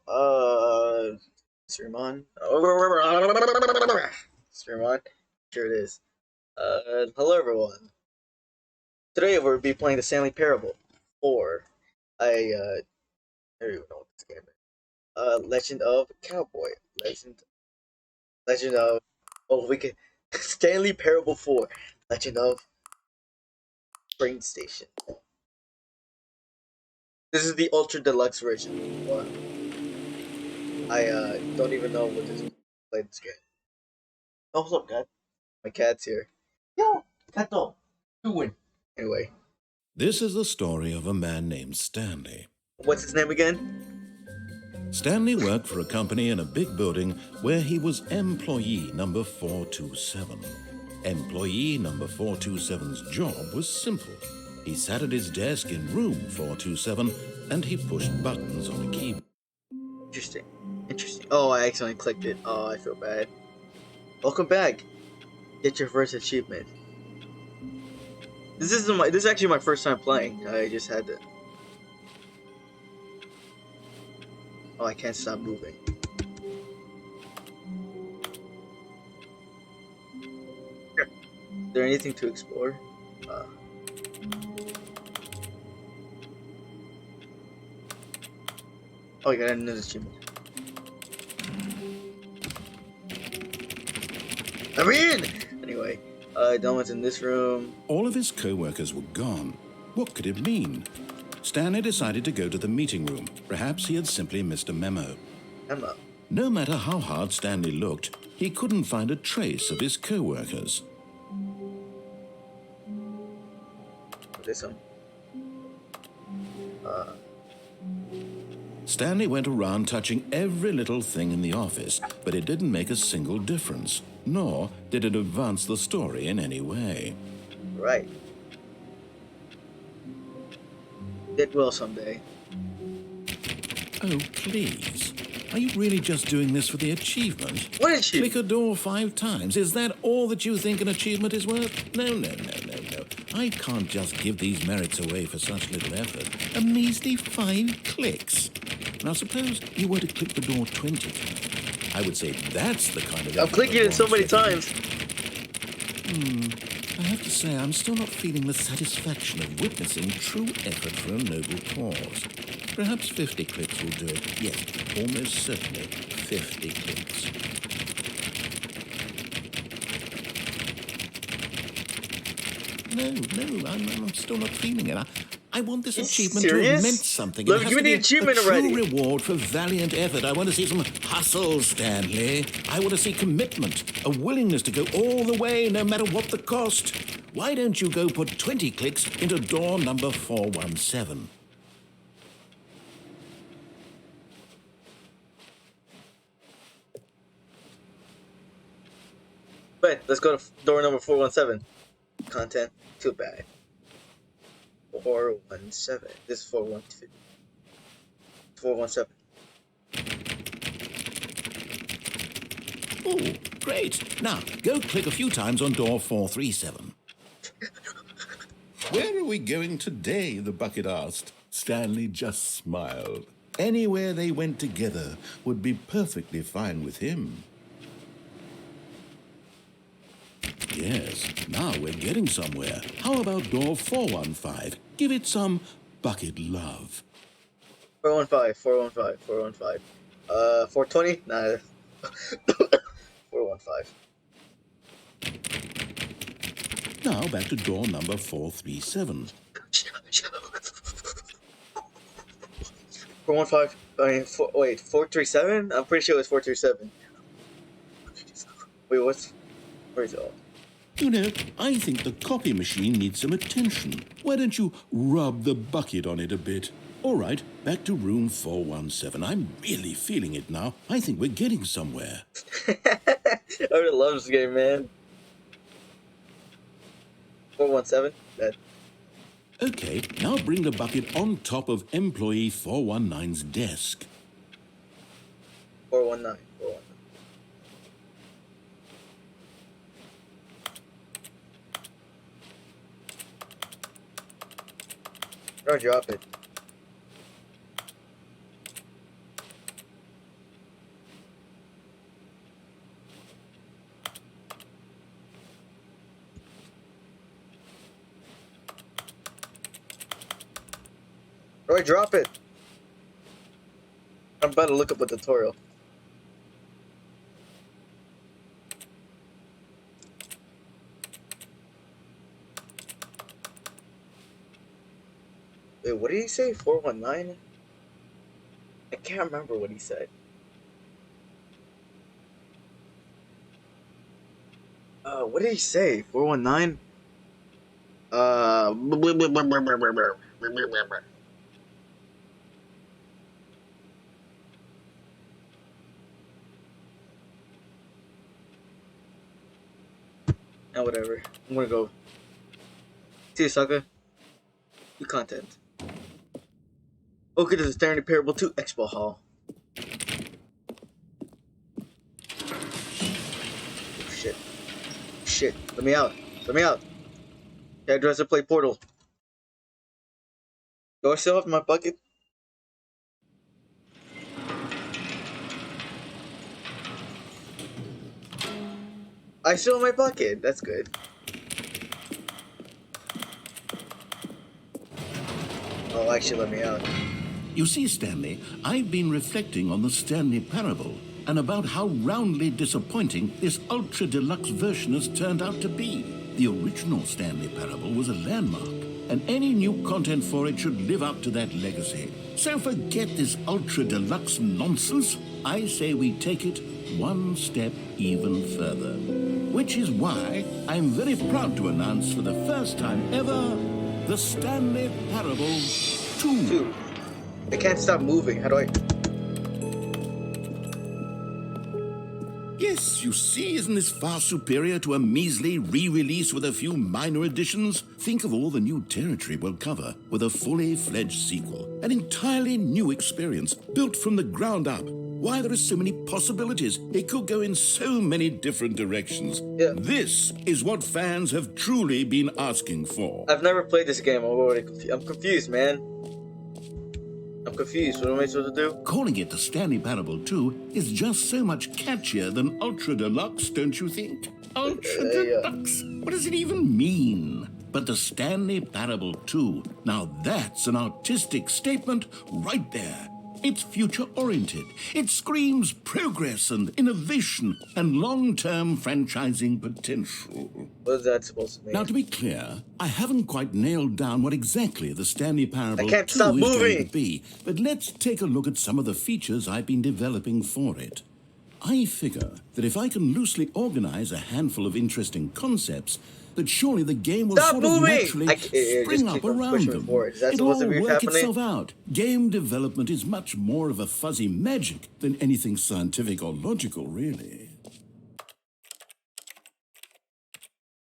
Streamon. Streamon. Sure it is. Hello everyone. Today we'll be playing the Stanley Parable 4. I don't even know what this game is. Legend of Cowboy. Legend of we can Stanley Parable 4. Legend of Train Station. This is the Ultra Deluxe version. Wow. I don't even know what this play this game. Oh, what's up, cat? My cat's here. Yo, Kato. Doing. Anyway, This is the story of a man named Stanley. what's his name again? Stanley worked for a company in a big building where he was employee number 427. Employee number 427's job was simple. He sat at his desk in room 427 and he pushed buttons on a keyboard. Interesting. Interesting. Oh, I accidentally clicked it. Oh, I feel bad. Welcome back. Get your first achievement. This is actually my first time playing. I just had to. Oh, I can't stop moving. Is there anything to explore? Oh, I got another achievement. I'm in! Anyway, done what's in this room. All of his co-workers were gone. What could it mean? Stanley decided to go to the meeting room. Perhaps he had simply missed a memo. Emma. No matter how hard Stanley looked, he couldn't find a trace of his co-workers. This one. Stanley went around touching every little thing in the office, but it didn't make a single difference, nor did it advance the story in any way. Right. It will someday. Oh, please. Are you really just doing this for the achievement? What achievement? Click a door 5 times. Is that all that you think an achievement is worth? No. I can't just give these merits away for such little effort. A measly 5 clicks. Now, suppose you were to click the door 20 times. I would say that's the kind of... I'm clicking it so many times. I have to say, I'm still not feeling the satisfaction of witnessing true effort for a noble cause. Perhaps 50 clicks will do it. Yes, almost certainly 50 clicks. No, I'm still not feeling it. I want this achievement to have meant something. Look, It has give to me the be achievement a true already. reward for valiant effort. I want to see some hustle, Stanley. I want to see commitment, a willingness to go all the way, no matter what the cost. Why don't you go put 20 clicks into door number 417? Wait, let's go to door number 417. Content. Too bad. 417. This is 417. 417. Oh, great. Now, go click a few times on door 437. Where are we going today? The bucket asked. Stanley just smiled. Anywhere they went together would be perfectly fine with him. Yes, now we're getting somewhere. How about door 415? Give it some bucket love. 415. 415. 415. 420? Nah. 415. Now back to door number 437. 415. Wait, 437? I'm pretty sure it was 437. Wait, where is it all? You know, I think the copy machine needs some attention. Why don't you rub the bucket on it a bit? All right, back to room 417. I'm really feeling it now. I think we're getting somewhere. I really love this game, man. 417? That. Okay, now bring the bucket on top of employee 419's desk. 419. 419. Or drop it. Or drop it. I'm about to look up a tutorial. Wait, what did he say? 419? I can't remember what he said. What did he say? 419? Whatever. I'm gonna go. See you, sucker. New content. Okay, this is Stanley Parable 2 Expo Hall. Oh, shit. Shit. Let me out. Let me out. Okay, address to play Portal. Do I still have my bucket? I still have my bucket. That's good. Oh, actually, let me out. You see, Stanley, I've been reflecting on the Stanley Parable and about how roundly disappointing this ultra deluxe version has turned out to be. The original Stanley Parable was a landmark, and any new content for it should live up to that legacy. So forget this ultra deluxe nonsense. I say we take it one step even further. Which is why I'm very proud to announce for the first time ever the Stanley Parable 2. 2. I can't stop moving. How do I... Yes, you see, isn't this far superior to a measly re-release with a few minor additions? Think of all the new territory we'll cover with a fully fledged sequel. An entirely new experience, built from the ground up. Why, there are so many possibilities. It could go in so many different directions. Yeah. This is what fans have truly been asking for. I've never played this game. I'm confused, man. I'm confused. What am I supposed to do? Calling it the Stanley Parable 2 is just so much catchier than Ultra Deluxe, don't you think? Ultra Deluxe? What does it even mean? But the Stanley Parable 2, now that's an artistic statement right there. It's future-oriented. It screams progress and innovation and long-term franchising potential. What is that supposed to mean? Now, to be clear, I haven't quite nailed down what exactly the Stanley Parable 2 is stop moving. going to be, but let's take a look at some of the features I've been developing for it. I figure that if I can loosely organize a handful of interesting concepts, that surely the game will sort of naturally spring up around them. It'll all work itself out. Game development is much more of a fuzzy magic than anything scientific or logical, really.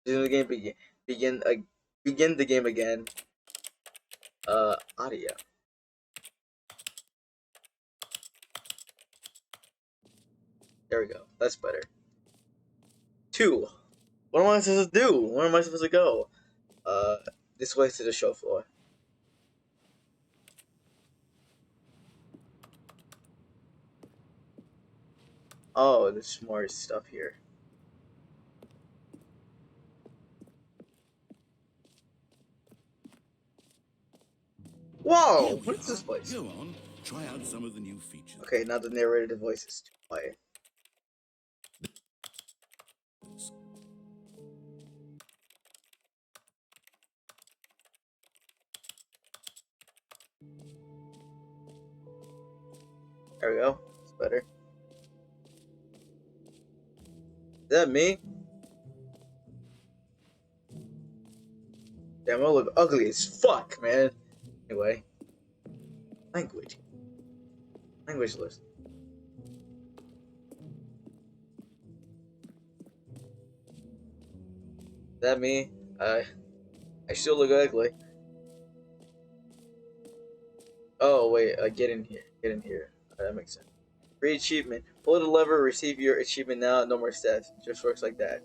The game begin the game again. Audio. There we go. That's better. 2. What am I supposed to do? Where am I supposed to go? This way to the show floor. Oh, there's more stuff here. Whoa! What is this place? Go on, try out some of the new features. Okay, now the narrated voice is too quiet. There we go. It's better. Is that me? Damn, I look ugly as fuck, man. Anyway. Language. Language list. Is that me? I still look ugly. Oh, wait. Get in here. Get in here. That makes sense. Free achievement. Pull the lever, receive your achievement now. No more stats. It just works like that.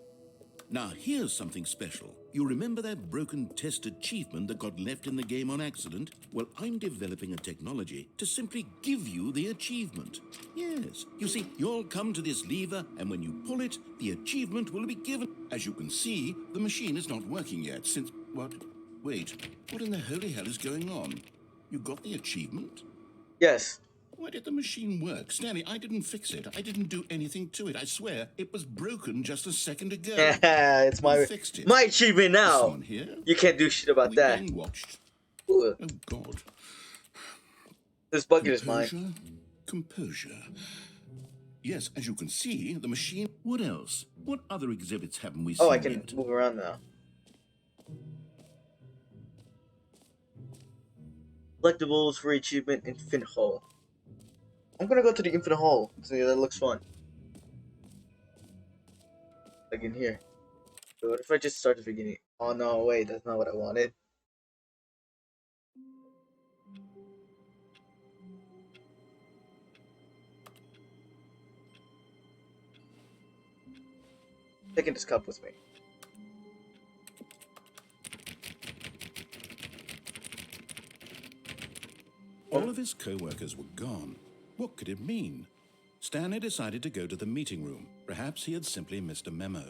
Now, here's something special. You remember that broken test achievement that got left in the game on accident? Well, I'm developing a technology to simply give you the achievement. Yes, you see, you'll come to this lever, and when you pull it, the achievement will be given. As you can see, the machine is not working yet since... What? Wait, what in the holy hell is going on? You got the achievement? Yes. Why did the machine work? Stanley, I didn't fix it. I didn't do anything to it. I swear, it was broken just a second ago. It's Who fixed it? my achievement Is now. someone here? You can't do shit Are about we that. being watched? Ooh, Oh, God. this bucket is mine. Composure. Yes, as you can see, the machine... What else? What other exhibits haven't we seen Oh, I can yet? move around now. Collectibles for achievement Infinite Hall. I'm gonna go to the Infinite Hall. See, that looks fun. Like in here. But what if I just start the beginning? Oh no, wait, that's not what I wanted. Taking this cup with me. All of his co-workers were gone. What could it mean? Stanley decided to go to the meeting room. Perhaps he had simply missed a memo.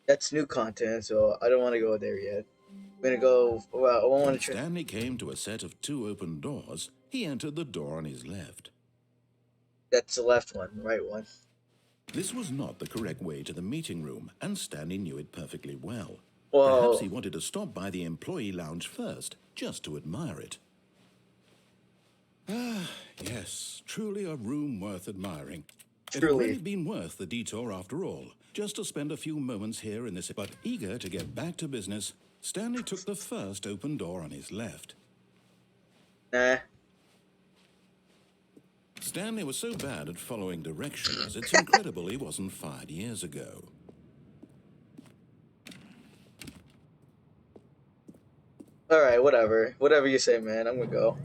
That's new content, so I don't want to go there yet. I'm gonna go. Well, I want When to try. Stanley came to a set of 2 open doors, he entered the door on his left. That's the left one, right one. This was not the correct way to the meeting room, and Stanley knew it perfectly well. Whoa. Perhaps he wanted to stop by the employee lounge first, just to admire it. Ah, yes, truly a room worth admiring. It had Truly. really been worth the detour after all, just to spend a few moments here in this... But eager to get back to business, Stanley took the first open door on his left. Nah. Stanley was so bad at following directions, it's incredible he wasn't fired years ago. Alright, whatever. Whatever you say, man. I'm gonna go.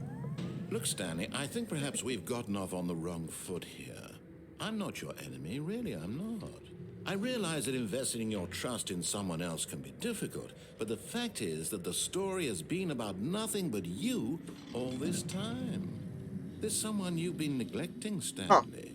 Look, Stanley, I think perhaps we've gotten off on the wrong foot here. I'm not your enemy, really, I'm not. I realize that investing your trust in someone else can be difficult, but the fact is that the story has been about nothing but you all this time. There's someone you've been neglecting, Stanley.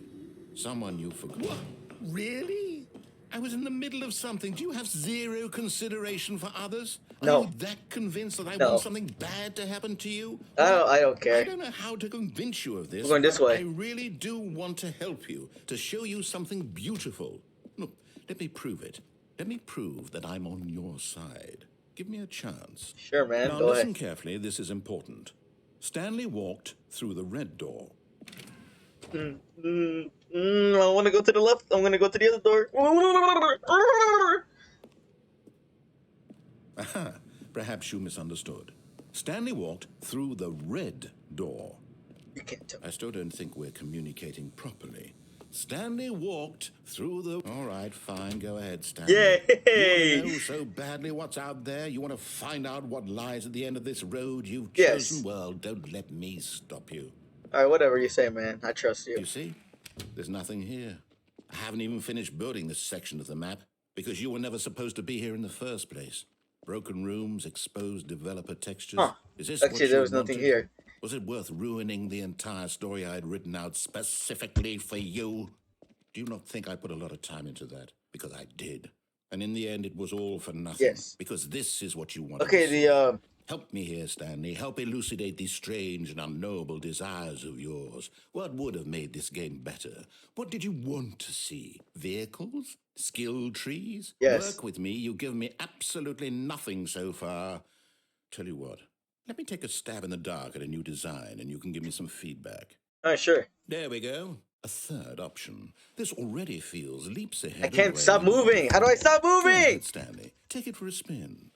Someone you forgot. What? Really? I was in the middle of something. Do you have zero consideration for others? No. Are you that convinced that I No. want something bad to happen to you? I don't I care. don't know how to convince you of this. We're going this but way. I really do want to help you, to show you something beautiful. Look, let me prove it. Let me prove that I'm on your side. Give me a chance. Sure, man. Now Go listen ahead. carefully, this is important. Stanley walked through the red door. I want to go to the left. I'm gonna go to the other door. Aha, perhaps you misunderstood. Stanley walked through the red door. You can't tell. I still don't think we're communicating properly. Stanley walked through the... All right, fine, go ahead, Stanley. Yay! You want to know so badly what's out there? You want to find out what lies at the end of this road you've Yes. chosen? Well, don't let me stop you. Alright, whatever you say, man. I trust you. You see? There's nothing here. I haven't even finished building this section of the map because you were never supposed to be here in the first place. Broken rooms, exposed developer textures. Huh. Is this Actually, what there you was nothing wanted? here. Was it worth ruining the entire story I had written out specifically for you? Do you not think I put a lot of time into that? Because I did. And in the end, it was all for nothing. Yes. Because this is what you wanted Okay, to see. the Help me here, Stanley. Help elucidate these strange and unknowable desires of yours. What would have made this game better? What did you want to see? Vehicles? Skill trees? Yes. Work with me. You've given me absolutely nothing so far. Tell you what. Let me take a stab in the dark at a new design, and you can give me some feedback. Alright, sure. There we go. A third option. This already feels leaps ahead. I of can't where stop we want to moving. How do I stop Go moving? ahead, Stanley. Take it for a spin.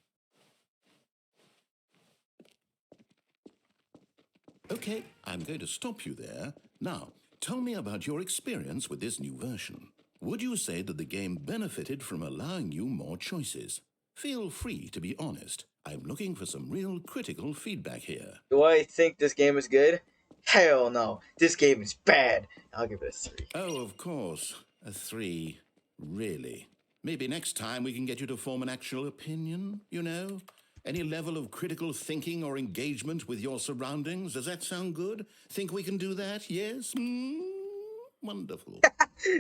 Okay, I'm going to stop you there. Now, tell me about your experience with this new version. Would you say that the game benefited from allowing you more choices? Feel free to be honest. I'm looking for some real critical feedback here. Do I think this game is good? Hell no. This game is bad. I'll give it a 3. Oh, of course. A 3. Really? Maybe next time we can get you to form an actual opinion, you know? Any level of critical thinking or engagement with your surroundings? Does that sound good? Think we can do that? Yes? Wonderful.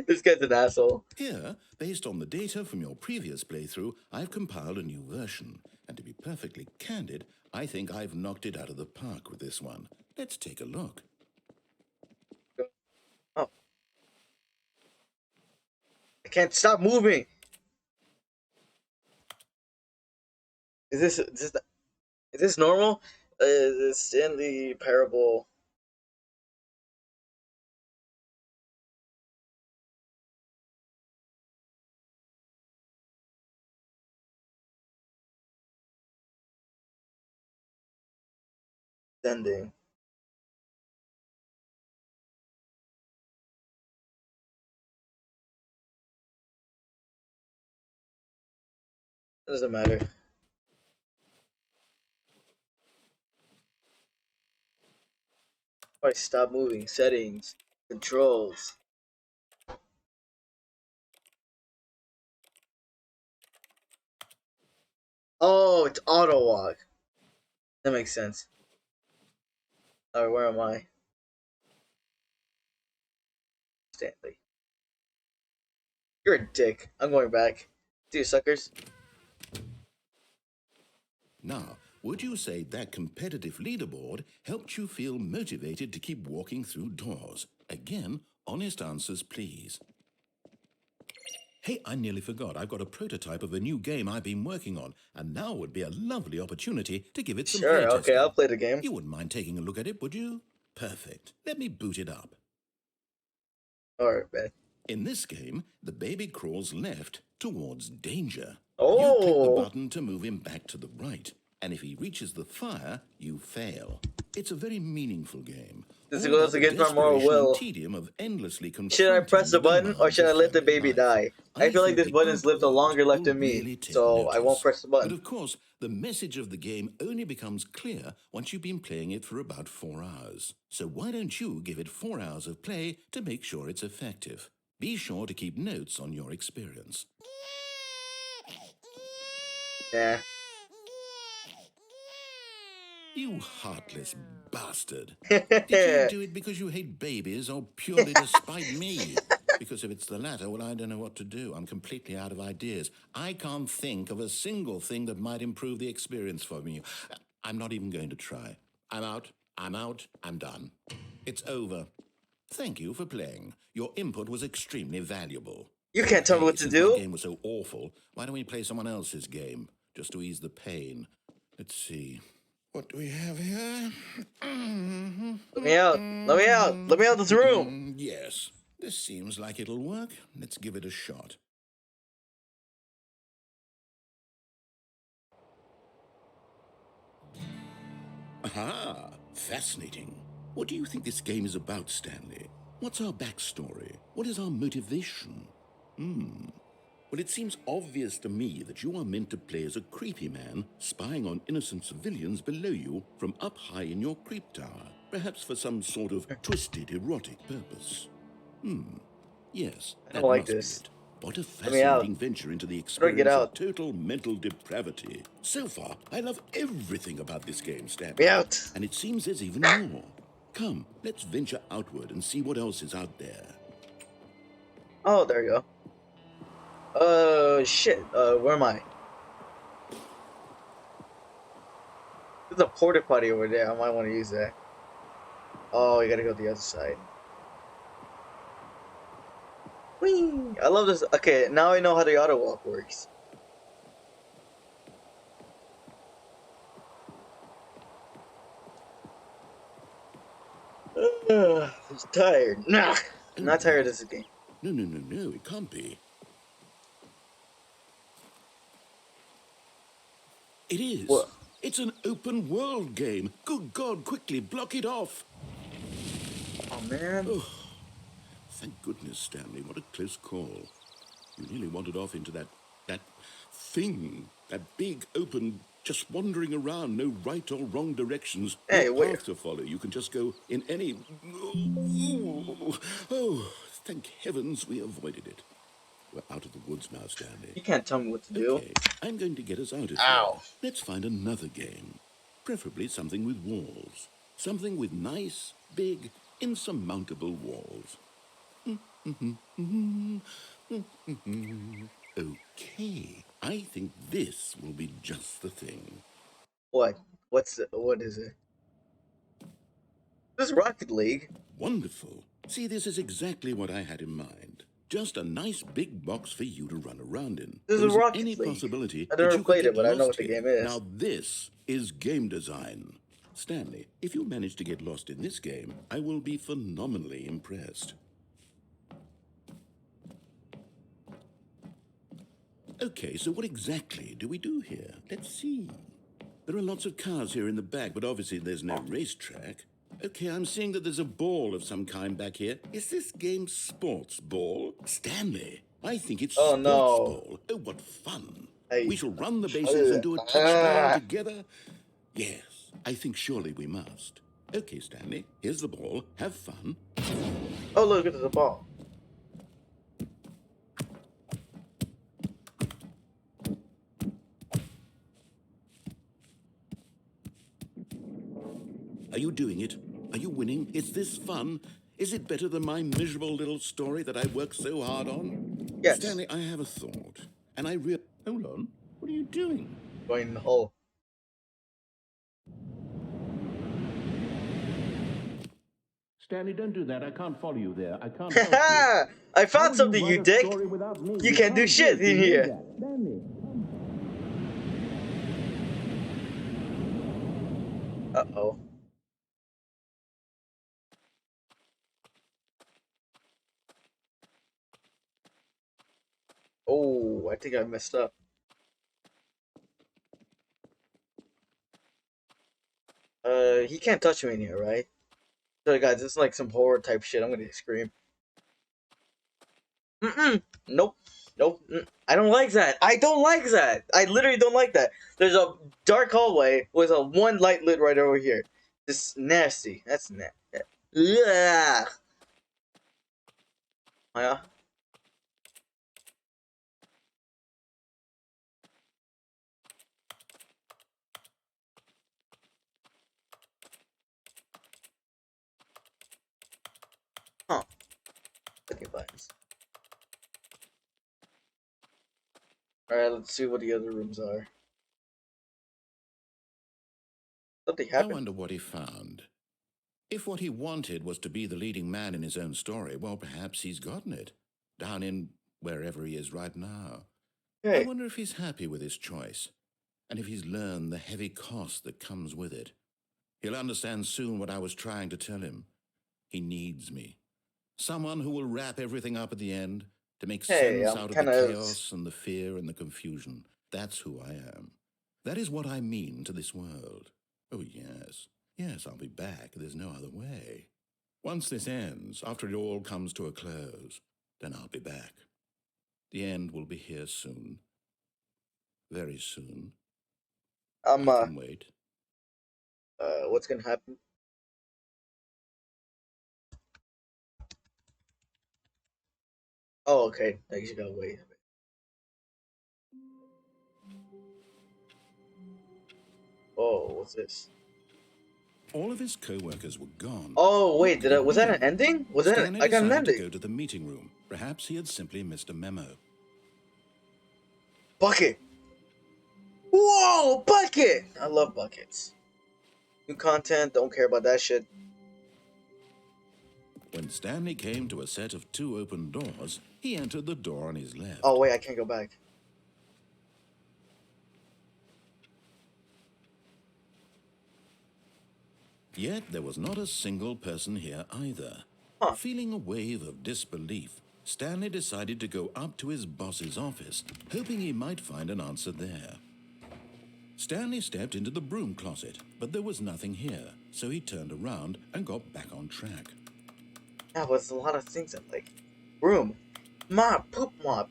This guy's an asshole. Here, based on the data from your previous playthrough, I've compiled a new version. And to be perfectly candid, I think I've knocked it out of the park with this one. Let's take a look. Oh, I can't stop moving. Is this normal? Is this in the parable? Ending. Doesn't matter. Alright, stop moving. Settings. Controls. Oh, it's auto walk. That makes sense. Alright, where am I? Stanley. You're a dick. I'm going back. See you, suckers. Now, would you say that competitive leaderboard helped you feel motivated to keep walking through doors? Again, honest answers, please. Hey, I nearly forgot. I've got a prototype of a new game I've been working on, and now would be a lovely opportunity to give it some Sure, playtesting. okay, I'll play the game. You wouldn't mind taking a look at it, would you? Perfect. Let me boot it up. Alright, man. In this game, the baby crawls left towards danger. Oh! You click the button to move him back to the right, and if he reaches the fire, you fail. It's a very meaningful game. This All goes about the against my moral desperation and will. tedium of endlessly Should I press the confronting button or demands should I of let the family baby life. die? I feel like think this the button's lived a outward longer left will in me, really take so I won't notice. press the But button. of course, the message of the game only becomes clear once you've been playing it for about 4 hours. So why don't you give it 4 hours of play to make sure it's effective? Be sure to keep notes on your experience. Yeah. You heartless bastard. Did you do it because you hate babies or purely to spite me? Because if it's the latter, well, I don't know what to do. I'm completely out of ideas. I can't think of a single thing that might improve the experience for me. I'm not even going to try. I'm out. I'm done. It's over. Thank you for playing. Your input was extremely valuable. You can't tell me Hey, what to since do. my game was so awful, why don't we play someone else's game? Just to ease the pain. Let's see. What do we have here? Let me out. Let me out. Let me out of this room. Yes. This seems like it'll work. Let's give it a shot. Aha! Fascinating. What do you think this game is about, Stanley? What's our backstory? What is our motivation? Well, it seems obvious to me that you are meant to play as a creepy man spying on innocent civilians below you from up high in your creep tower, perhaps for some sort of twisted erotic purpose. Yes, I that don't like must this. be it. What a Let me out. fascinating venture into the How do I get experience of out? total mental depravity. So far, I love everything about this game, Stanley. Let me out. And it seems there's even more. Come, let's venture outward and see what else is out there. Oh, there you go. Shit. Where am I? There's a porta potty over there. I might want to use that. Oh, you gotta go to the other side. Whee! I love this. Okay, now I know how the auto walk works. I'm tired. Nah, I'm not tired of this game. No, it can't be. It is. What? It's an open world game. Good God, quickly block it off. Oh man. Thank goodness, Stanley. What a close call. You nearly wandered off into that thing. That big, open, just wandering around, no right or wrong directions. Hey, no wait. path to follow. You can just go in any... Oh, thank heavens we avoided it. We're out of the woods now, Stanley. You can't tell me what to do. Okay, I'm going to get us out of Ow. here. Let's find another game. Preferably something with walls. Something with nice, big, insurmountable walls. Okay, I think this will be just the thing. What? What is it? This is Rocket League. Wonderful. See, this is exactly what I had in mind. Just a nice big box for you to run around in. This There is isn't any Rocket League. possibility I that never you could played it, get but I know lost what the here. game is. Now, this is game design. Stanley, if you manage to get lost in this game, I will be phenomenally impressed. Okay, so what exactly do we do here? Let's see. There are lots of cars here in the back, but obviously there's no racetrack. Okay, I'm seeing that there's a ball of some kind back here. Is this game sports ball? Stanley, I think it's Oh sports no! ball. Oh, what fun. I. We shall run the bases and do a touchdown Ah. together? Yes, I think surely we must. Okay, Stanley, here's the ball. Have fun. Oh look, it's the ball. Are you doing it? Are you winning? Is this fun? Is it better than my miserable little story that I worked so hard on? Yes. Stanley, I have a thought. And I real. Hold on. What are you doing? Going in the hole. Stanley, don't do that. I can't follow you there. I can't help you. Haha! I How found will something, you write a dick! story without me? You can't do shit it. You in know here. that. Stanley. Uh-oh. Oh, I think I messed up. He can't touch me in here, right? So guys, this is like some horror type shit. I'm gonna scream. Mm-mm. Nope. Nope. I don't like that. I don't like that. I literally don't like that. There's a dark hallway with a one light lit right over here. This is nasty. That's nasty. Yeah. Yeah. Huh. Clicking buttons. Alright, let's see what the other rooms are. Something I happened. wonder what he found. If what he wanted was to be the leading man in his own story, well, perhaps he's gotten it. Down in wherever he is right now. I Hey. wonder if he's happy with his choice, and if he's learned the heavy cost that comes with it. He'll understand soon what I was trying to tell him. He needs me. Someone who will wrap everything up at the end to make Hey, sense I'm out of the kind of. chaos and the fear and the confusion. That's who I am. That is what I mean to this world. Oh, yes. Yes, I'll be back. There's no other way. Once this ends, after it all comes to a close, then I'll be back. The end will be here soon. Very soon. I can wait. What's gonna happen? Oh, okay. I guess you gotta wait. Oh, what's this? All of his co-workers were gone. Oh, wait, What was that an be? ending? Was that Stanley I got an decided to ending. go to the meeting room. Perhaps he had simply missed a memo. Bucket! Whoa, bucket! I love buckets. New content, don't care about that shit. When Stanley came to a set of 2 open doors, he entered the door on his left. Oh, wait, I can't go back. Yet there was not a single person here either. Huh. Feeling a wave of disbelief, Stanley decided to go up to his boss's office, hoping he might find an answer there. Stanley stepped into the broom closet, but there was nothing here, so he turned around and got back on track. Yeah, but it's a lot of things that like broom, mop, poop mop.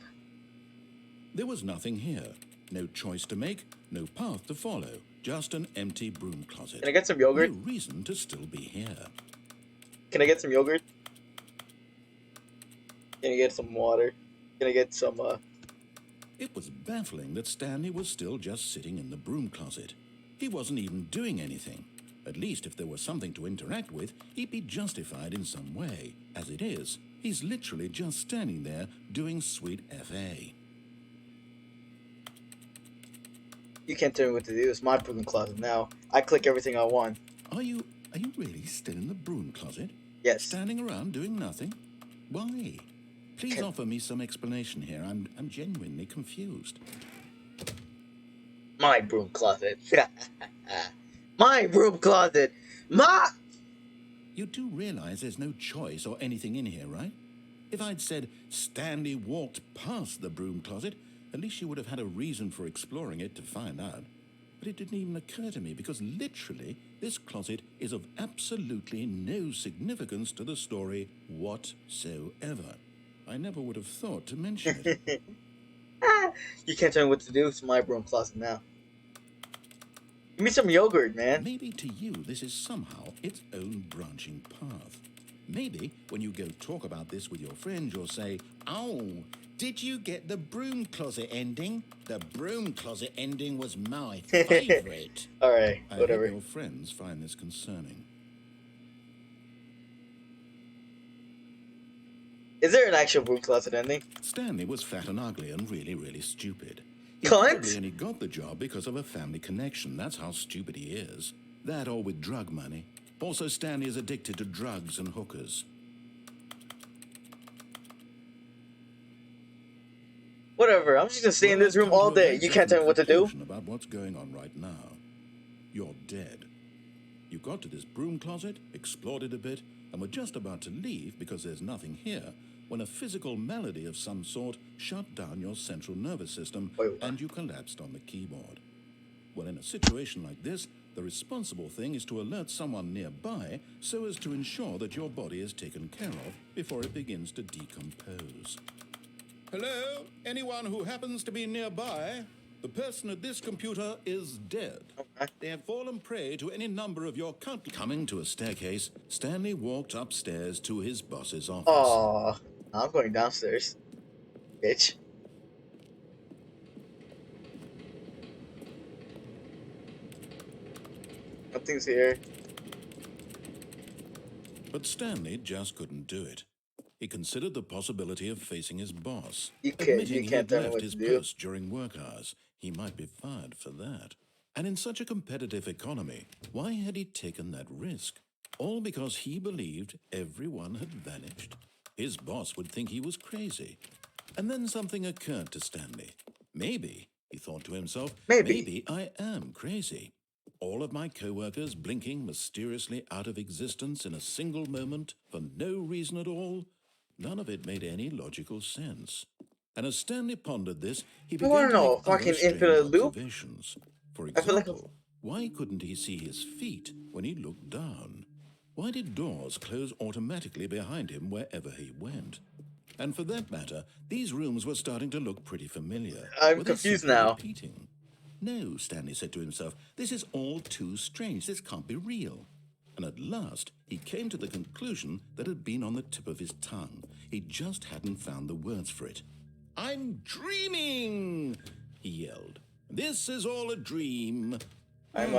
There was nothing here. No choice to make, no path to follow, just an empty broom closet. Can I get some yogurt? No reason to still be here. Can I get some yogurt? Can I get some water? Can I get some, It was baffling that Stanley was still just sitting in the broom closet. He wasn't even doing anything. At least if there was something to interact with, he'd be justified in some way. As it is, He's literally just standing there doing sweet FA. You can't tell me what to do. It's my broom closet now. I click everything I want. Are you really still in the broom closet? Yes. Standing around doing nothing? Why? Please Can- offer me some explanation here. I'm genuinely confused. My broom closet. My broom closet. You do realize there's no choice or anything in here, right? If I'd said Stanley walked past the broom closet, at least you would have had a reason for exploring it to find out. But it didn't even occur to me because literally this closet is of absolutely no significance to the story whatsoever. I never would have thought to mention it. You can't tell me what to do. It's my broom closet now. Give me some yogurt, man. Maybe to you this is somehow its own branching path. Maybe when you go talk about this with your friends, you'll say, "Oh, did you get the broom closet ending? The broom closet ending was my favorite." Alright, I whatever. hope your friends find this concerning. Is there an actual broom closet ending? Stanley was fat and ugly and really, really stupid. He Cunt? probably only got the job because of a family connection. That's how stupid he is. That or with drug money. Also, Stanley is addicted to drugs and hookers. Whatever, I'm just gonna stay in Well, this I've room come all to a day. very You can't tell me what to do? conclusion about what's going on right now. You're dead. You got to this broom closet, explored it a bit, and were just about to leave because there's nothing here when a physical malady of some sort shut down your central nervous system Wait, what? and you collapsed on the keyboard. Well, in a situation like this, the responsible thing is to alert someone nearby so as to ensure that your body is taken care of before it begins to decompose. Hello? Anyone who happens to be nearby? The person at this computer is dead. Okay. They have fallen prey to any number of your countless... Coming to a staircase, Stanley walked upstairs to his boss's office. Aw, I'm going downstairs. Bitch. Nothing's here. But Stanley just couldn't do it. He considered the possibility of facing his boss. You Admitting he can't had tell me left what his to do. post during work hours. He might be fired for that. And in such a competitive economy, why had he taken that risk? All because he believed everyone had vanished. His boss would think he was crazy. And then something occurred to Stanley. Maybe, he thought to himself, maybe I am crazy. All of my co-workers blinking mysteriously out of existence in a single moment for no reason at all. None of it made any logical sense. And as Stanley pondered this, he I wanna began to know, make other fucking strange infinite loop? observations. For I feel like example, why couldn't he see his feet when he looked down? Why did doors close automatically behind him wherever he went? And for that matter, these rooms were starting to look pretty familiar. I'm Were they confused simply now. repeating? No, Stanley said to himself, this is all too strange. This can't be real. And at last, he came to the conclusion that had been on the tip of his tongue. He just hadn't found the words for it. I'm dreaming, he yelled. This is all a dream. I'm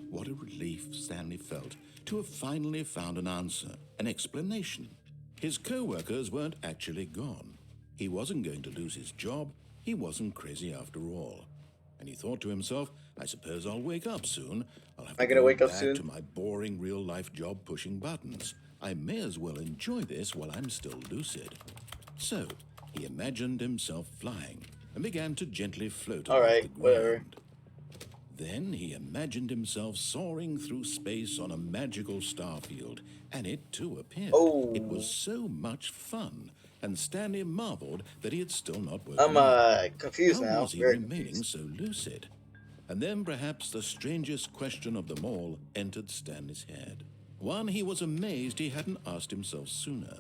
What a relief Stanley felt to have finally found an answer, an explanation. His co-workers weren't actually gone. He wasn't going to lose his job. He wasn't crazy after all. And he thought to himself, I suppose I'll wake up soon. I'll have to Am I gonna go wake up back soon? to my boring real-life job pushing buttons. I may as well enjoy this while I'm still lucid. So, he imagined himself flying and began to gently float above Alright, the ground. whatever. Then he imagined himself soaring through space on a magical starfield, and it too appeared. Oh. It was so much fun, and Stanley marveled that he had still not woken I'm up. confused How now. was he Very remaining confused. so lucid? And then perhaps the strangest question of them all entered Stanley's head. One he was amazed he hadn't asked himself sooner.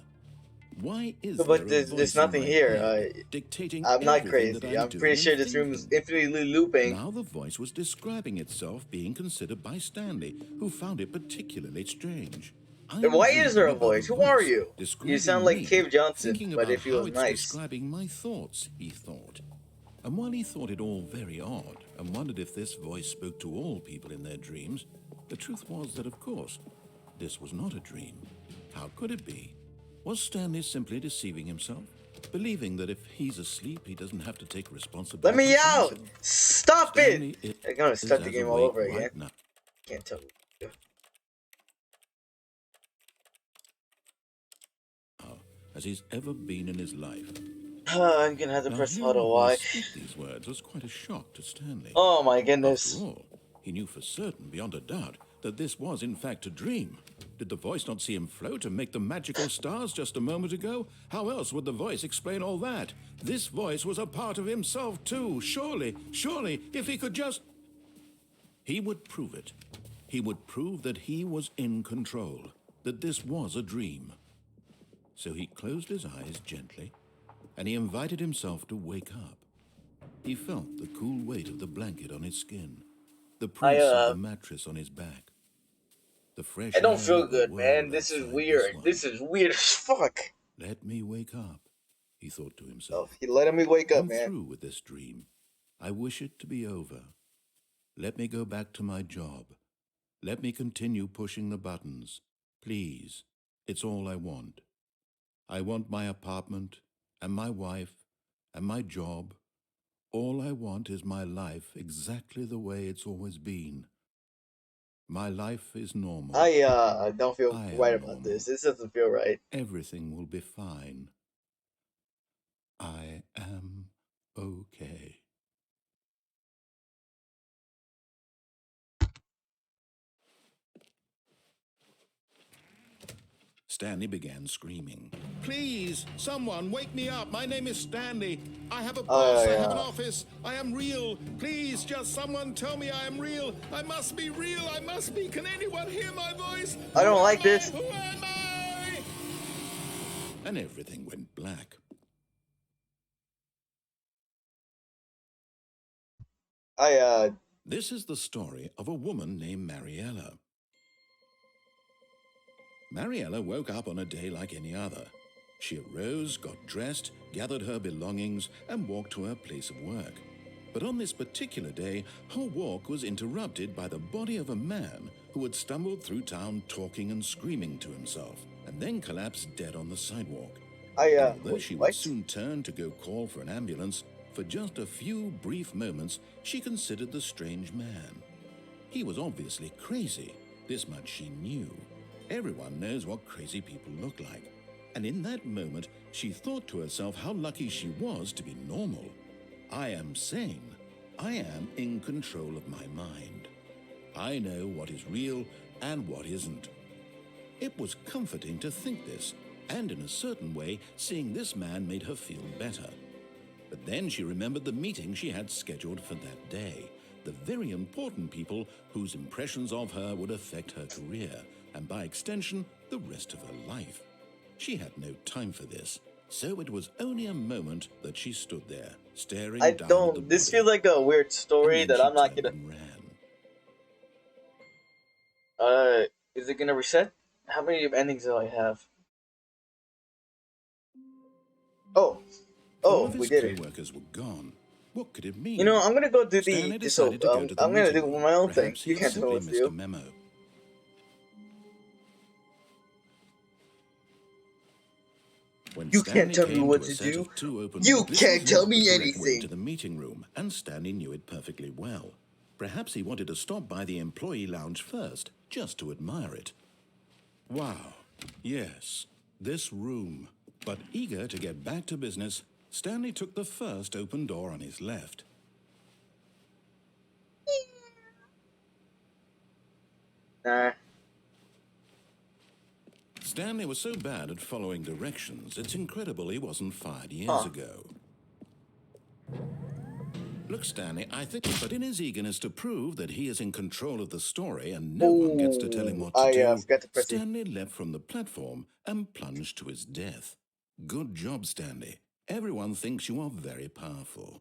Why is But there a there's voice nothing in my here. head dictating I'm not everything that crazy. I'm I'm doing pretty and sure this room is thinking? infinitely looping. Now the voice was describing itself being considered by Stanley, who found it particularly strange. And why is there a voice? Who are you? You sound like Cave Johnson, thinking but about if he how was it's nice. describing my thoughts, he thought. And while he thought it all very odd, and wondered if this voice spoke to all people in their dreams, the truth was that, of course, this was not a dream. How could it be? Was Stanley simply deceiving himself? Believing that if he's asleep, he doesn't have to take responsibility Let me for out! himself? Stop it! Stanley I'm gonna is start the as game all awake over again. right now. Can't tell me. As he's ever been in his life. I'm gonna have to Now, press hearing auto a Y. voice speak these words was quite a shock to Stanley. Oh my After goodness. all, he knew for certain, beyond a doubt, that this was in fact a dream. Did the voice not see him float and make the magical stars just a moment ago? How else would the voice explain all that? This voice was a part of himself too. Surely, if he could just... He would prove it. He would prove that he was in control, that this was a dream. So he closed his eyes gently, and he invited himself to wake up. He felt the cool weight of the blanket on his skin, the press of the mattress on his back, the fresh I don't air feel of the good, man. world This is outside this weird. one. This is weird as fuck. Let me wake up, he thought to Oh, himself. he letting me wake up, I'm man. through with this dream. I wish it to be over. Let me go back to my job. Let me continue pushing the buttons. Please, it's all I want. I want my apartment, and my wife, and my job. All I want is my life exactly the way it's always been. My life is normal. I don't feel I right am about normal. this. This doesn't feel right. Everything will be fine. I am okay. Stanley began screaming. Please, someone, wake me up. My name is Stanley. I have a boss. I have an office. I am real. Please, just someone tell me I am real. I must be real. I must be. Can anyone hear my voice? I don't like this. Who am I? And everything went black. This is the story of a woman named Mariella. Mariella woke up on a day like any other. She arose, got dressed, gathered her belongings, and walked to her place of work. But on this particular day, her walk was interrupted by the body of a man who had stumbled through town talking and screaming to himself, and then collapsed dead on the sidewalk. Although she would soon turn to go call for an ambulance, for just a few brief moments, she considered the strange man. He was obviously crazy. This much she knew. Everyone knows what crazy people look like. And in that moment, she thought to herself how lucky she was to be normal. I am sane. I am in control of my mind. I know what is real and what isn't. It was comforting to think this, and in a certain way, seeing this man made her feel better. But then she remembered the meeting she had scheduled for that day. The very important people whose impressions of her would affect her career, and by extension, the rest of her life. She had no time for this, so it was only a moment that she stood there, staring down at the body. This feels like a weird story that I'm not gonna... Is it gonna reset? How many endings do I have? Oh, we did it. Co-workers were gone. What could it mean? You know, I'm gonna go do Stanley the... decided to go to the I'm gonna do meeting room. my own thing. Perhaps he You had can't tell me what to simply missed a do. memo. When You Stanley can't tell me came what to a to set do. of two open You doors, this can't was tell not me the correct way anything. to the meeting room, and Stanley knew it perfectly well. Perhaps he wanted to stop by the employee lounge first, just to admire it. Wow, yes, this room. But eager to get back to business, Stanley took the first open door on his left. Nah. Stanley was so bad at following directions, it's incredible he wasn't fired years ago. Look, Stanley, I think, but in his eagerness to prove that he is in control of the story and no one gets to tell him what to do, forgot to press Stanley leapt from the platform and plunged to his death. Good job, Stanley. Everyone thinks you are very powerful.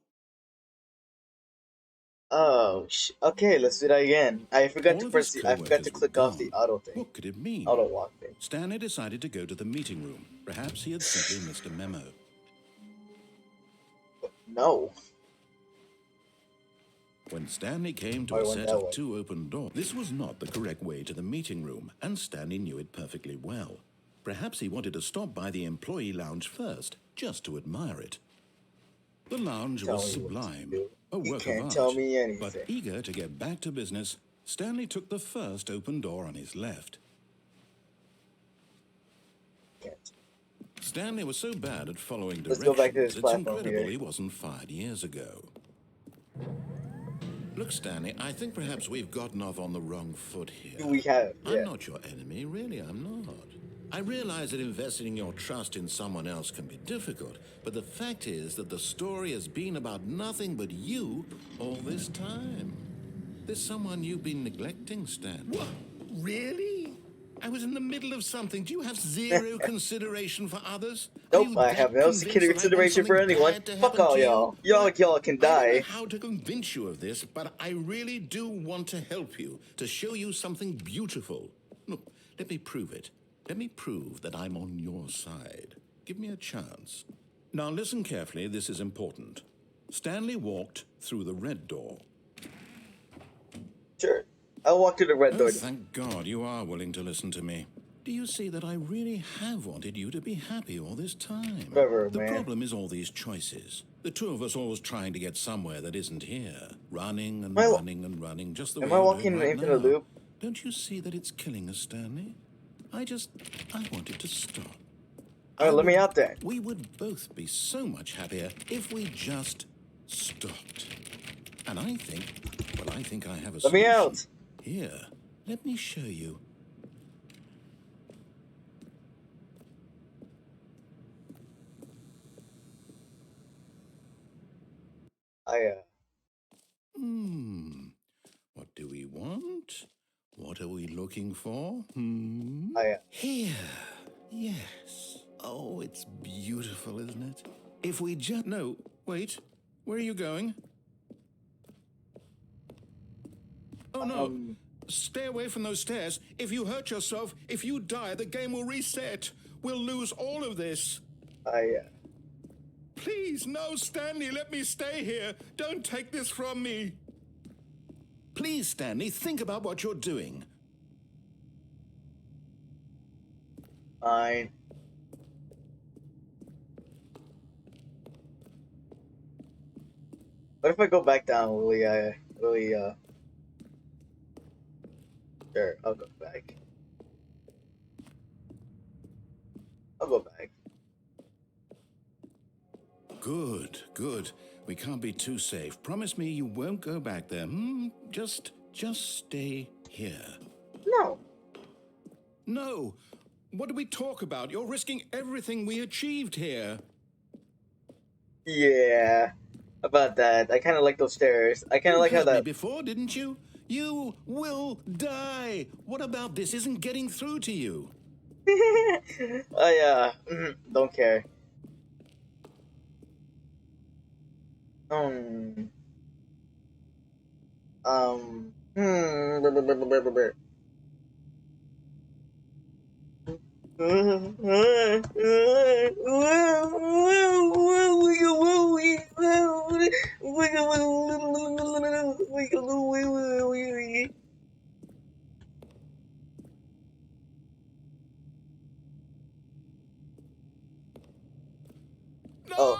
Oh, okay, let's do that again. I forgot All to of his press I forgot to co-workers were click off the gone. auto thing. What could it mean? Auto walk thing. Stanley decided to go to the meeting room. Perhaps he had simply missed a memo. No. When Stanley came to a set of two open doors, this was not the correct way to the meeting room, and Stanley knew it perfectly well. Perhaps he wanted to stop by the employee lounge first, just to admire it. The lounge Tell was me what to sublime, do. a You work of can't tell art. me But anything. eager to get back to business, Stanley took the first open door on his left. Can't. Stanley was so bad at following Let's go back to directions, this it's platform incredible here. he wasn't fired years ago. Look, Stanley, I think perhaps we've gotten off on the wrong foot here. We have, I'm yeah. not your enemy, really, I'm not. I realize that investing your trust in someone else can be difficult, but the fact is that the story has been about nothing but you all this time. There's someone you've been neglecting, Stan. What? Really? I was in the middle of something. Do you have zero consideration for others? Are Nope, you I that have no convinced that I want consideration for something anyone. bad to Fuck happen all to you? y'all. What? Y'all can I don't know die. how to convince you of this, but I really do want to help you, to show you something beautiful. Look, let me prove it. Let me prove that I'm on your side. Give me a chance. Now listen carefully, this is important. Stanley walked through the red door. Sure. I'll walk through the red Oh, door. thank God you are willing to listen to me. Do you see that I really have wanted you to be happy all this time? Whatever, The man. problem is all these choices. The two of us always trying to get somewhere that isn't here. Running and Am I- running and running, just the way Am I you're walking doing in right an infinite now. loop? Don't you see that it's killing us, Stanley? I want it to stop. Alright, let me out then. We would both be so much happier if we just stopped. And I think I have a Let me solution. out. Here, let me show you. What do we want? What are we looking for? Here. Yes. Oh, it's beautiful, isn't it? If we just... No, wait. Where are you going? Oh, no. Stay away from those stairs. If you hurt yourself, if you die, the game will reset. We'll lose all of this. Please, no, Stanley, let me stay here. Don't take this from me. Please, Stanley, think about what you're doing. Fine. What if I go back down, Sure, I'll go back. I'll go back. Good, good. We can't be too safe. Promise me you won't go back there. Just stay here. No. No. What do we talk about? You're risking everything we achieved here. Yeah. About that. I kind of like those stairs. I kind of You like how heard me that. before, didn't you? You will die. What about this isn't getting through to you? Don't care. Um. Um. No! Oh.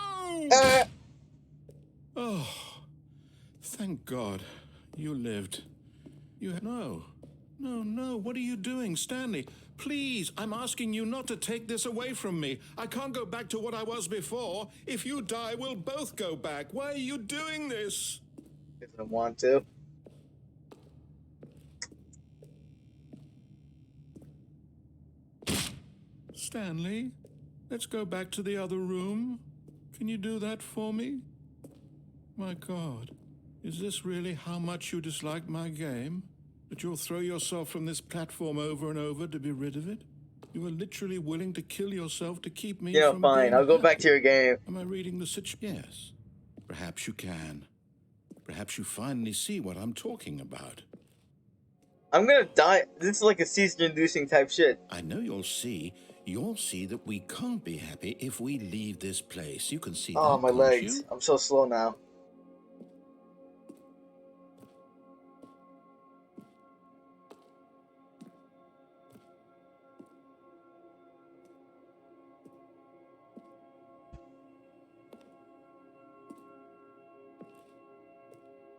Uh, Oh, thank God you lived. No. What are you doing, Stanley? Please, I'm asking you not to take this away from me. I can't go back to what I was before. If you die, we'll both go back. Why are you doing this? If I want to. Stanley, let's go back to the other room. Can you do that for me? My God, is this really how much you dislike my game? That you'll throw yourself from this platform over and over to be rid of it? You are literally willing to kill yourself to keep me Yeah, from fine. being I'll go back to your happy. game. Am I reading the situation? Yes. Perhaps you can. Perhaps you finally see what I'm talking about. I'm gonna die. This is like a seizure-inducing type shit. I know you'll see. You'll see that we can't be happy if we leave this place. You can see Oh, that, my can't legs. you? I'm so slow now.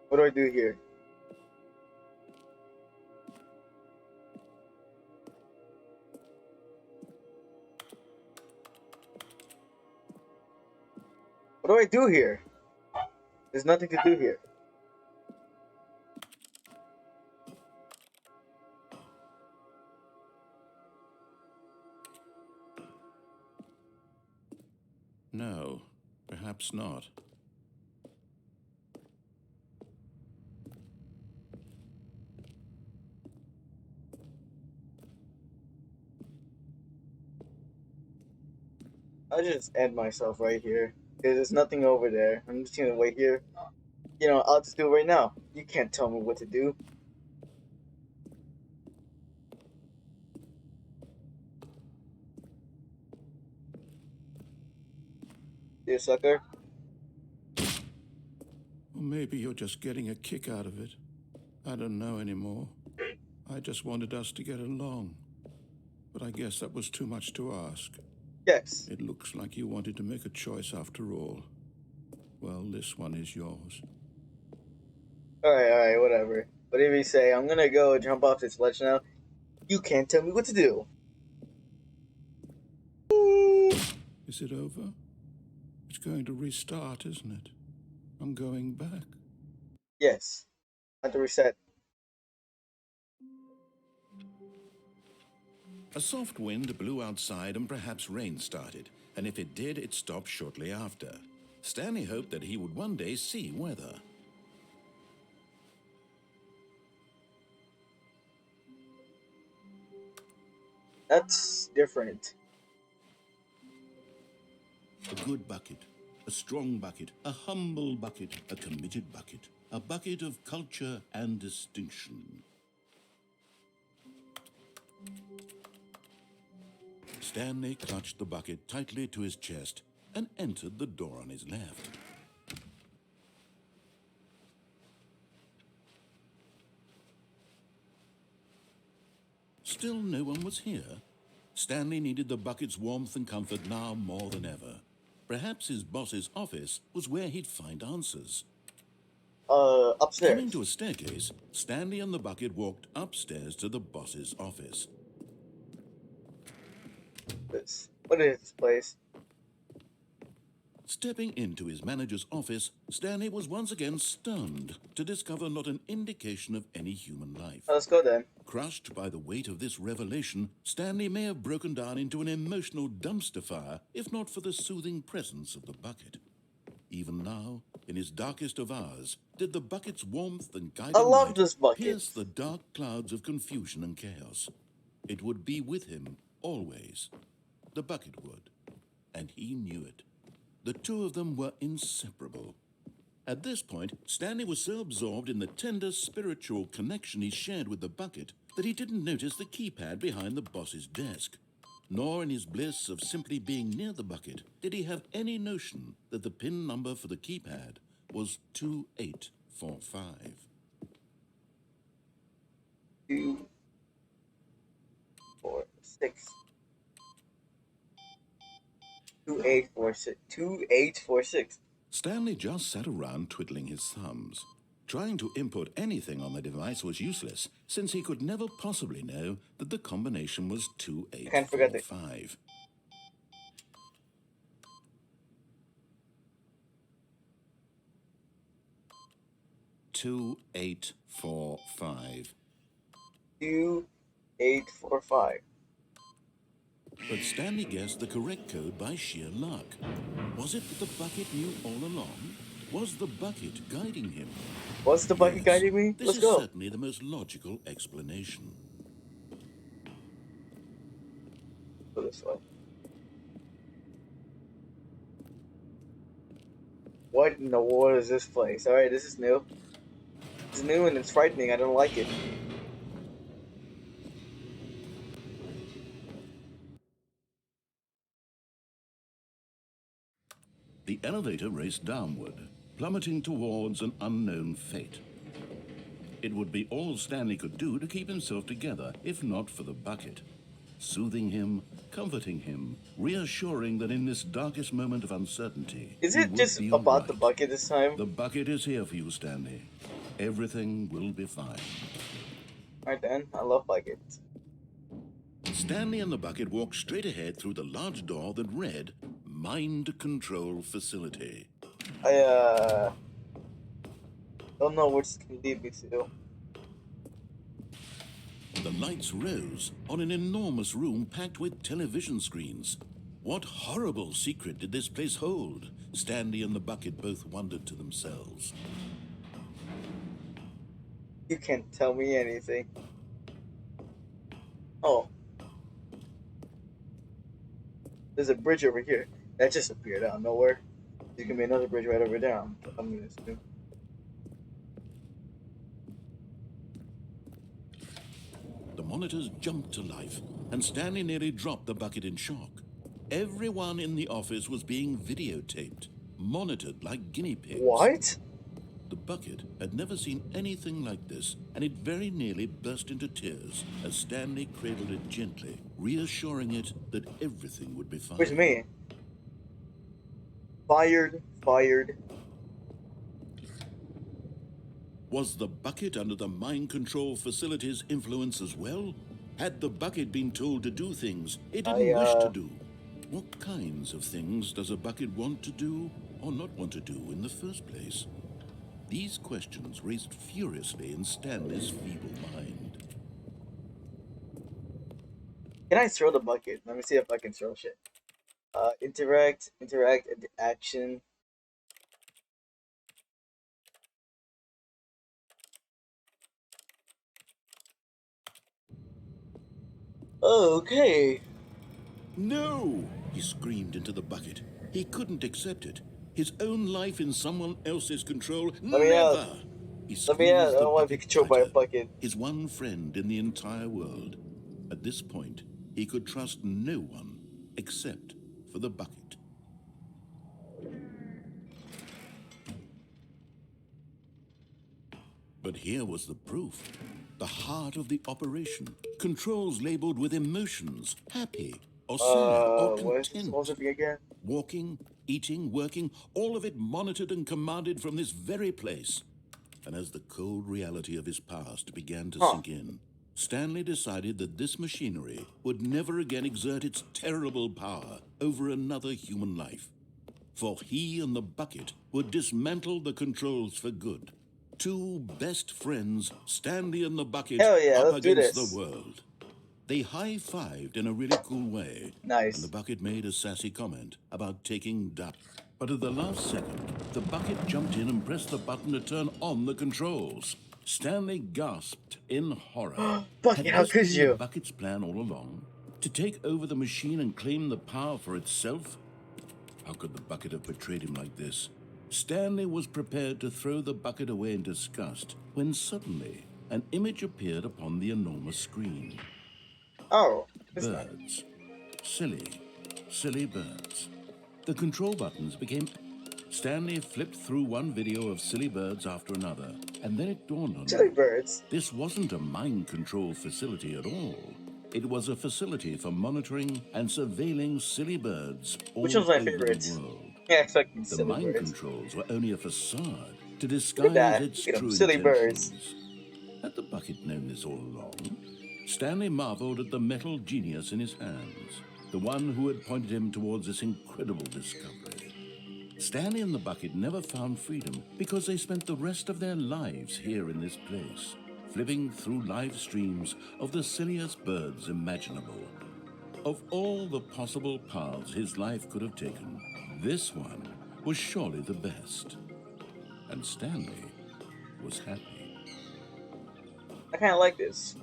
What do I do here? What do I do here? There's nothing to do here. No, perhaps not. I'll just end myself right here. Because there's nothing over there. I'm just gonna wait here. You know, I'll just do it right now. You can't tell me what to do. You sucker. Or maybe you're just getting a kick out of it. I don't know anymore. I just wanted us to get along. But I guess that was too much to ask. Yes. It looks like you wanted to make a choice after all. Well, this one is yours. Alright, whatever. Whatever you say, I'm gonna go jump off this ledge now. You can't tell me what to do. Is it over? It's going to restart, isn't it? I'm going back. Yes. I have to reset. A soft wind blew outside and perhaps rain started, and if it did, it stopped shortly after. Stanley hoped that he would one day see weather. That's different. A good bucket, a strong bucket, a humble bucket, a committed bucket, a bucket of culture and distinction. Stanley clutched the bucket tightly to his chest and entered the door on his left. Still no one was here. Stanley needed the bucket's warmth and comfort now more than ever. Perhaps his boss's office was where he'd find answers. Upstairs. Coming to a staircase, Stanley and the bucket walked upstairs to the boss's office. What is this place? Stepping into his manager's office, Stanley was once again stunned to discover not an indication of any human life. Let's go then. Crushed by the weight of this revelation, Stanley may have broken down into an emotional dumpster fire if not for the soothing presence of the bucket. Even now, in his darkest of hours, did the bucket's warmth and guiding I love light this bucket. pierce the dark clouds of confusion and chaos. It would be with him always. The bucket would, and he knew it. The two of them were inseparable. At this point, Stanley was so absorbed in the tender spiritual connection he shared with the bucket that he didn't notice the keypad behind the boss's desk. Nor in his bliss of simply being near the bucket did he have any notion that the PIN number for the keypad was 2845. 2, 4, 6. 2846. 2846. Stanley just sat around twiddling his thumbs. Trying to input anything on the device was useless, since he could never possibly know that the combination was 2845. Two 2845. 2845. But Stanley guessed the correct code by sheer luck. Was it that the bucket knew all along? Was the bucket guiding him? What's the bucket guiding me? This Let's is go. certainly the most logical explanation. Go this way. What in the world is this place? Alright, this is new. It's new and it's frightening. I don't like it. The elevator raced downward, plummeting towards an unknown fate. It would be all Stanley could do to keep himself together, if not for the bucket. Soothing him, comforting him, reassuring that in this darkest moment of uncertainty... Is it just about the bucket this time? The bucket is here for you, Stanley. Everything will be fine. Alright then, I love buckets. Stanley and the bucket walked straight ahead through the large door that read Mind Control Facility. I don't know where this can lead me to. The lights rose on an enormous room packed with television screens. What horrible secret did this place hold? Stanley and the bucket both wondered to themselves. You can't tell me anything. Oh. There's a bridge over here. That just appeared out of nowhere. There's gonna be another bridge right over there. I'm gonna assume. The monitors jumped to life, and Stanley nearly dropped the bucket in shock. Everyone in the office was being videotaped, monitored like guinea pigs. What? The bucket had never seen anything like this, and it very nearly burst into tears as Stanley cradled it gently, reassuring it that everything would be fine. Where's me? Fired. Was the bucket under the mind control facility's influence as well? Had the bucket been told to do things it didn't wish to do? What kinds of things does a bucket want to do or not want to do in the first place? These questions raced furiously in Stanley's feeble mind. Can I throw the bucket? Let me see if I can throw shit. Interact, action. Okay. No! He screamed into the bucket. He couldn't accept it. His own life in someone else's control. Let me Never! out. He Let me out. I squeezed the don't want to be bucket controlled by a tighter. bucket. His one friend in the entire world. At this point, he could trust no one except for the bucket. But here was the proof. The heart of the operation. Controls labeled with emotions. Happy or sad or What's it content. supposed to be again? Walking, eating, working, all of it monitored and commanded from this very place. And as the cold reality of his past began to sink in, Stanley decided that this machinery would never again exert its terrible power over another human life. For he and the bucket would dismantle the controls for good. Two best friends, Stanley and the bucket, Hell yeah, up let's do against this. the world. They high-fived in a really cool way. Nice. And the bucket made a sassy comment about taking duck. But at the last second, the bucket jumped in and pressed the button to turn on the controls. Stanley gasped in horror. Bucket, how Had this could been you? the bucket's plan all along? To take over the machine and claim the power for itself? How could the bucket have betrayed him like this? Stanley was prepared to throw the bucket away in disgust when suddenly an image appeared upon the enormous screen. Oh. Birds. Silly birds. The control buttons became... Stanley flipped through one video of silly birds after another, and then it dawned on Silly him. birds. This wasn't a mind control facility at all. It was a facility for monitoring and surveilling silly birds all Which one's my over favorite? the world. Yeah, it's fucking The silly mind birds. controls were only a facade to Look disguise at that. its Look at true them silly birds. intentions. Had the bucket known this all along? Stanley marveled at the metal genius in his hands, the one who had pointed him towards this incredible discovery. Stanley and the bucket never found freedom because they spent the rest of their lives here in this place, flipping through live streams of the silliest birds imaginable. Of all the possible paths his life could have taken, this one was surely the best. And Stanley was happy. I kind of like this.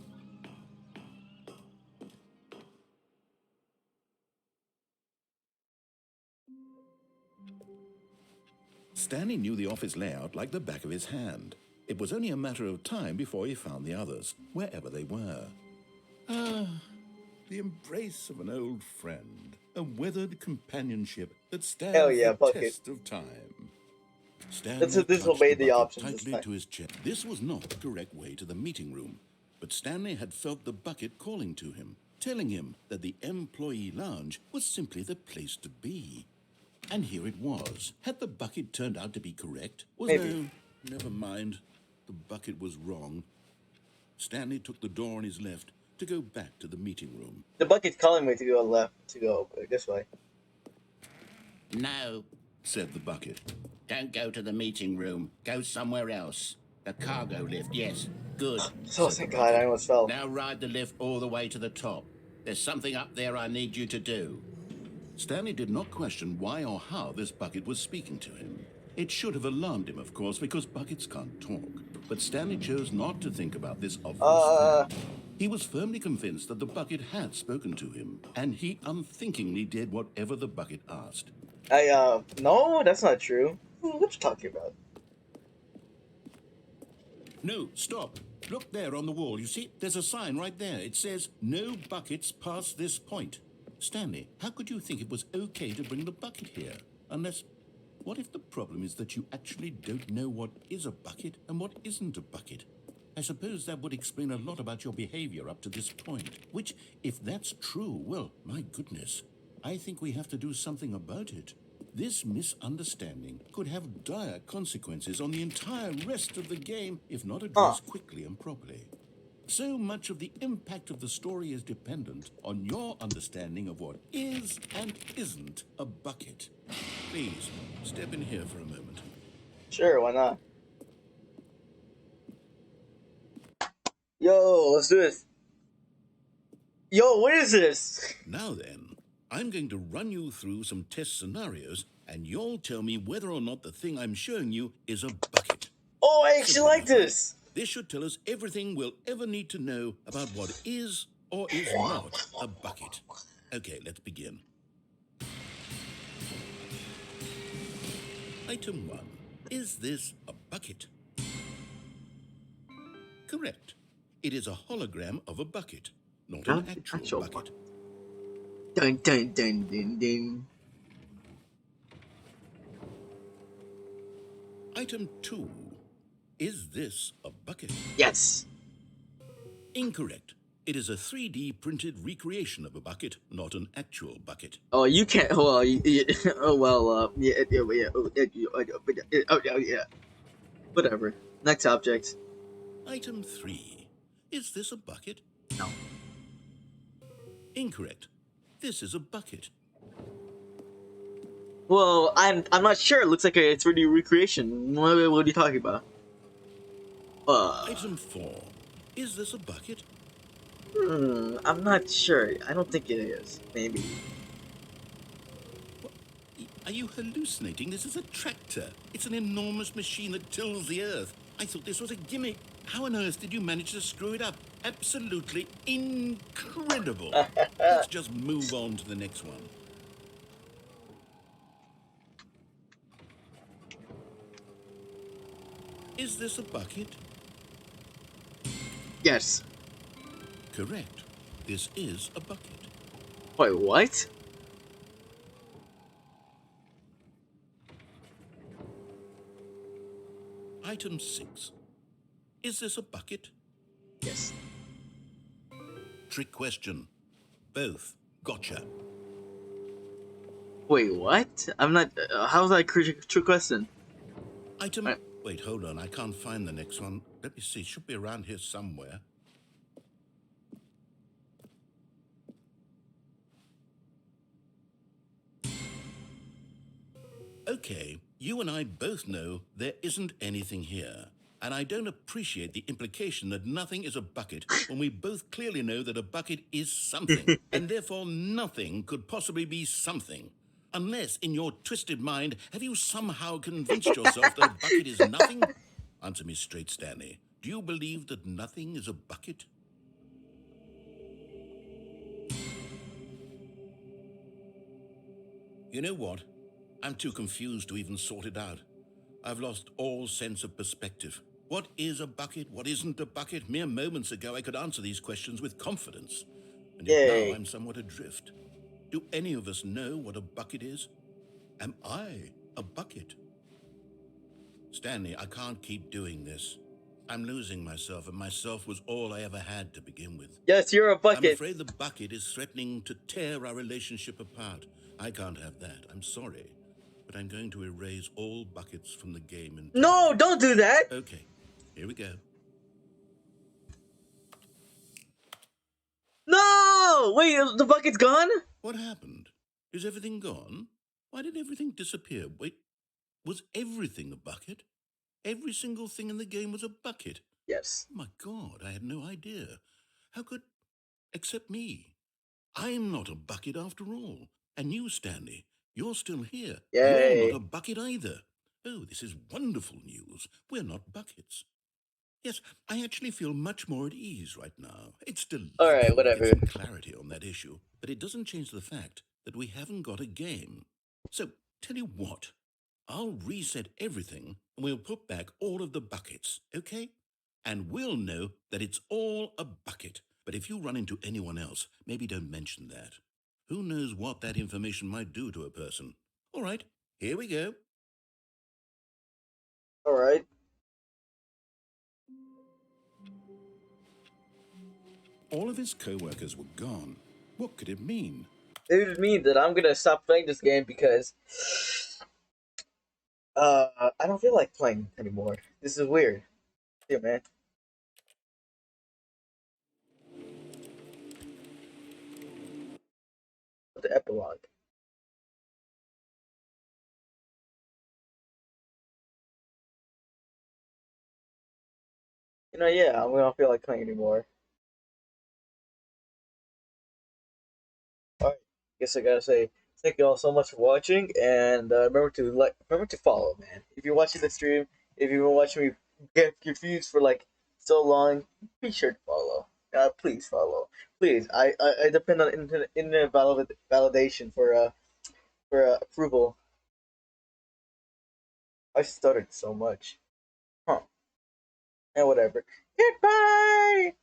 Stanley knew the office layout like the back of his hand. It was only a matter of time before he found the others, wherever they were. Ah, the embrace of an old friend, a weathered companionship that stands Hell yeah, the bucket. test of time. Let's Stanley disobey clutched the bucket options this tightly time. to his chest. This was not the correct way to the meeting room, but Stanley had felt the bucket calling to him, telling him that the employee lounge was simply the place to be. And here it was. Had the bucket turned out to be correct? Was Maybe. no, never mind. the bucket was wrong. Stanley took the door on his left to go back to the meeting room. The bucket's calling me to go left, to go this way. No, said the bucket. don't go to the meeting room. Go somewhere else. The cargo lift, yes. Good. Oh, thank God, I almost fell. Now ride the lift all the way to the top. There's something up there I need you to do. Stanley did not question why or how this bucket was speaking to him. It should have alarmed him, of course, because buckets can't talk. But Stanley chose not to think about this obvious fact. He was firmly convinced that the bucket had spoken to him, and he unthinkingly did whatever the bucket asked. No, that's not true. What you talking about? No, stop. Look there on the wall. You see, there's a sign right there. It says, "No buckets past this point." Stanley, how could you think it was okay to bring the bucket here? Unless, what if the problem is that you actually don't know what is a bucket and what isn't a bucket? I suppose that would explain a lot about your behavior up to this point. Which, if that's true, well, my goodness, I think we have to do something about it. This misunderstanding could have dire consequences on the entire rest of the game if not addressed quickly and properly. So much of the impact of the story is dependent on your understanding of what is and isn't a bucket. Please, step in here for a moment. Sure, why not? Yo, let's do this. Yo, what is this? Now then, I'm going to run you through some test scenarios, and you'll tell me whether or not the thing I'm showing you is a bucket. Oh, I actually like this. This should tell us everything we'll ever need to know about what is or is not a bucket. Okay, let's begin. Item 1. Is this a bucket? Correct. It is a hologram of a bucket, not an actual bucket. Dun dun dun dun dun. Item 2. Is this a bucket? Yes. Incorrect. It is a 3D printed recreation of a bucket, not an actual bucket. Oh, you can't. Well, yeah. Whatever. Next object. Item 3. Is this a bucket? No. Incorrect. This is a bucket. Well, I'm not sure. It looks like a 3D recreation. What are you talking about? Item 4. Is this a bucket? I'm not sure. I don't think it is. Maybe. What? Are you hallucinating? This is a tractor. It's an enormous machine that tills the earth. I thought this was a gimmick. How on earth did you manage to screw it up? Absolutely incredible. Let's just move on to the next one. Is this a bucket? Yes. Correct. This is a bucket. Wait, what? Item 6. Is this a bucket? Yes. Trick question. Both. Gotcha. Wait, what? I'm not. How's that a true question? Item. Wait, hold on. I can't find the next one. Let me see. It should be around here somewhere. Okay, you and I both know there isn't anything here. And I don't appreciate the implication that nothing is a bucket when we both clearly know that a bucket is something, and therefore nothing could possibly be something. Unless, in your twisted mind, have you somehow convinced yourself that a bucket is nothing? Answer me straight, Stanley. Do you believe that nothing is a bucket? You know what? I'm too confused to even sort it out. I've lost all sense of perspective. What is a bucket? What isn't a bucket? Mere moments ago, I could answer these questions with confidence. And yet now I'm somewhat adrift. Do any of us know what a bucket is? Am I a bucket? Stanley, I can't keep doing this. I'm losing myself, and myself was all I ever had to begin with. Yes, you're a bucket. I'm afraid the bucket is threatening to tear our relationship apart. I can't have that. I'm sorry. But I'm going to erase all buckets from the game. No, don't do that! Okay. Here we go. No! Wait, the bucket's gone? What happened? Is everything gone? Why did everything disappear? Wait, was everything a bucket? Every single thing in the game was a bucket. Yes. My God, I had no idea. How could... Except me. I'm not a bucket after all. And you, Stanley, you're still here. You're not Yay. a bucket either. Oh, this is wonderful news. We're not buckets. Yes, I actually feel much more at ease right now. It's Alright, delightful to get whatever. some clarity on that issue, but it doesn't change the fact that we haven't got a game. So, tell you what, I'll reset everything and we'll put back all of the buckets, okay? And we'll know that it's all a bucket. But if you run into anyone else, maybe don't mention that. Who knows what that information might do to a person? All right, here we go. Alright. All of his co-workers were gone. What could it mean? It would mean that I'm gonna stop playing this game because I don't feel like playing anymore. This is weird. Yeah, man. The epilogue. Yeah, I don't feel like playing anymore. Alright, guess I gotta say thank you all so much for watching, and remember to follow, man. If you're watching the stream, if you've been watching me get confused for like so long, be sure to follow. Please follow. Please, I depend on internet validation for approval. I stuttered so much, huh? And whatever. Goodbye.